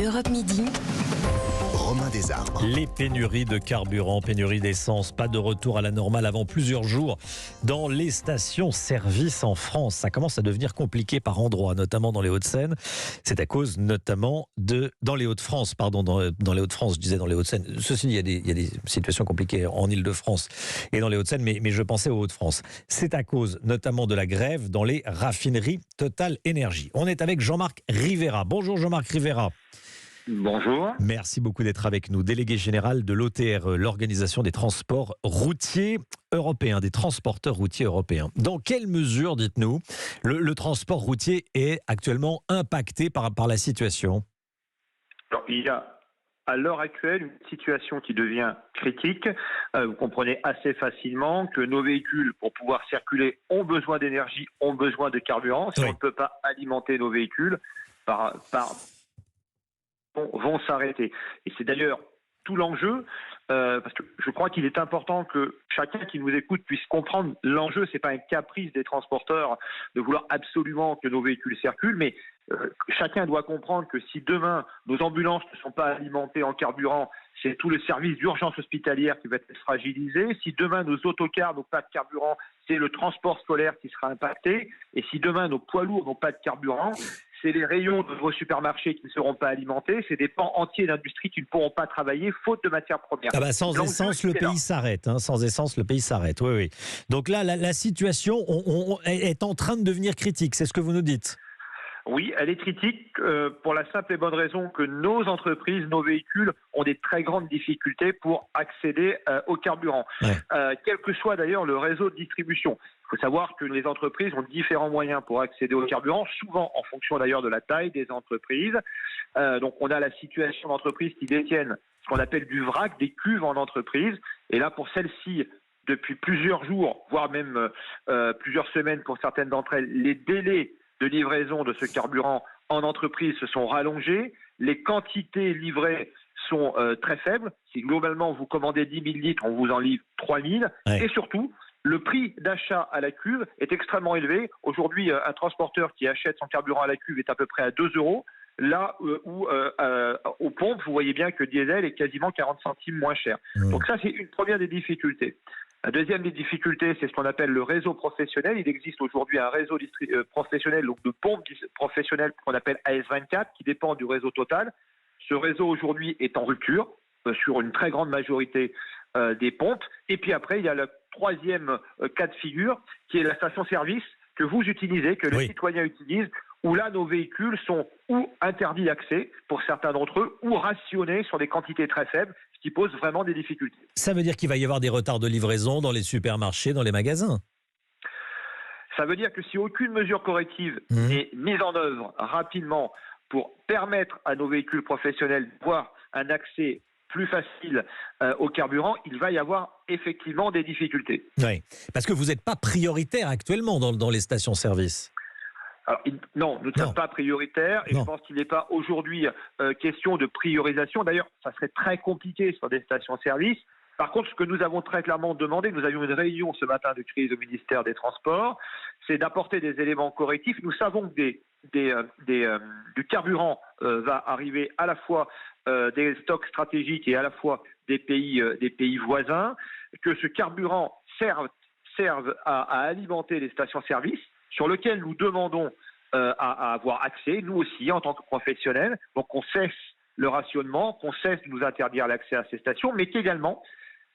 Europe Midi. Romain Desarbres. Les pénuries de carburant, pénurie d'essence, pas de retour à la normale avant plusieurs jours dans les stations-service en France. Ça commence à devenir compliqué par endroits, notamment dans les Hauts-de-Seine. C'est à cause notamment dans les Hauts-de-France, dans les Hauts-de-France, je disais dans les Hauts-de-Seine. Ceci dit, il y a des situations compliquées en Île-de-France et dans les Hauts-de-Seine, mais je pensais aux Hauts-de-France. C'est à cause notamment de la grève dans les raffineries Total Énergie. On est avec Jean-Marc Rivera. Bonjour Jean-Marc Rivera. Bonjour. Merci beaucoup d'être avec nous. Délégué général de l'OTRE, l'Organisation des transports routiers européens, des transporteurs routiers européens. Dans quelle mesure, dites-nous, le transport routier est actuellement impacté par la situation ? Alors, il y a à l'heure actuelle une situation qui devient critique. Vous comprenez assez facilement que nos véhicules, pour pouvoir circuler, ont besoin d'énergie, ont besoin de carburant. Si on ne peut pas alimenter nos véhicules vont s'arrêter. Et c'est d'ailleurs tout l'enjeu, parce que je crois qu'il est important que chacun qui nous écoute puisse comprendre l'enjeu. C'est pas un caprice des transporteurs de vouloir absolument que nos véhicules circulent, mais chacun doit comprendre que si demain nos ambulances ne sont pas alimentées en carburant, c'est tout le service d'urgence hospitalière qui va être fragilisé. Si demain nos autocars n'ont pas de carburant, c'est le transport scolaire qui sera impacté. Et si demain nos poids lourds n'ont pas de carburant, c'est les rayons de vos supermarchés qui ne seront pas alimentés, c'est des pans entiers d'industrie qui ne pourront pas travailler faute de matières premières. Sans essence, le pays s'arrête. Sans essence, le pays s'arrête. Oui. Donc là, la situation est en train de devenir critique. C'est ce que vous nous dites. Oui, elle est critique pour la simple et bonne raison que nos entreprises, nos véhicules ont des très grandes difficultés pour accéder au carburant. Quel que soit d'ailleurs le réseau de distribution. Il faut savoir que les entreprises ont différents moyens pour accéder au carburant, souvent en fonction d'ailleurs de la taille des entreprises. Donc on a la situation d'entreprises qui détiennent ce qu'on appelle du vrac, des cuves en entreprise. Et là, pour celles-ci, depuis plusieurs jours, voire même plusieurs semaines pour certaines d'entre elles, les délais de livraison de ce carburant en entreprise se sont rallongés. Les quantités livrées sont très faibles. Si globalement vous commandez 10 000 litres, on vous en livre 3 000. Et surtout, le prix d'achat à la cuve est extrêmement élevé. Aujourd'hui, un transporteur qui achète son carburant à la cuve est à peu près à 2 €. Là où aux pompes, vous voyez bien que diesel est quasiment 40 centimes moins cher. Donc ça, c'est une première des difficultés. La deuxième des difficultés, c'est ce qu'on appelle le réseau professionnel. Il existe aujourd'hui un réseau professionnel, donc de pompes professionnelles qu'on appelle AS24, qui dépend du réseau Total. Ce réseau aujourd'hui est en rupture sur une très grande majorité des pompes. Et puis après, il y a le troisième cas de figure, qui est la station-service que vous utilisez, que les citoyens utilisent, où là, nos véhicules sont ou interdits d'accès pour certains d'entre eux, ou rationnés sur des quantités très faibles, ce qui pose vraiment des difficultés. Ça veut dire qu'il va y avoir des retards de livraison dans les supermarchés, dans les magasins ? Ça veut dire que si aucune mesure corrective n'est mise en œuvre rapidement pour permettre à nos véhicules professionnels d'avoir un accès plus facile au carburant, il va y avoir effectivement des difficultés. Oui, parce que vous n'êtes pas prioritaire actuellement dans les stations-service. Alors, non, nous ne sommes pas prioritaires et je pense qu'il n'est pas aujourd'hui question de priorisation. D'ailleurs, ça serait très compliqué sur des stations-service. Par contre, ce que nous avons très clairement demandé, nous avions une réunion ce matin de crise au ministère des Transports, c'est d'apporter des éléments correctifs. Nous savons que du carburant va arriver à la fois des stocks stratégiques et à la fois des pays voisins, que ce carburant serve à alimenter les stations-service, sur lequel nous demandons à avoir accès, nous aussi, en tant que professionnels. Donc, on cesse le rationnement, qu'on cesse de nous interdire l'accès à ces stations, mais qu'également,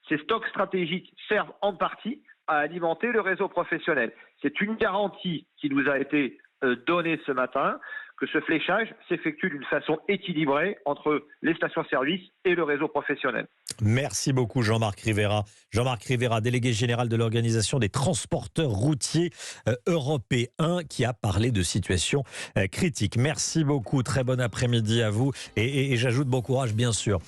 ces stocks stratégiques servent en partie à alimenter le réseau professionnel. C'est une garantie qui nous a été donnée ce matin, que ce fléchage s'effectue d'une façon équilibrée entre les stations-service et le réseau professionnel. Merci beaucoup Jean-Marc Rivera. Jean-Marc Rivera, délégué général de l'Organisation des transporteurs routiers européens, qui a parlé de situation critique. Merci beaucoup, très bon après-midi à vous et j'ajoute bon courage bien sûr.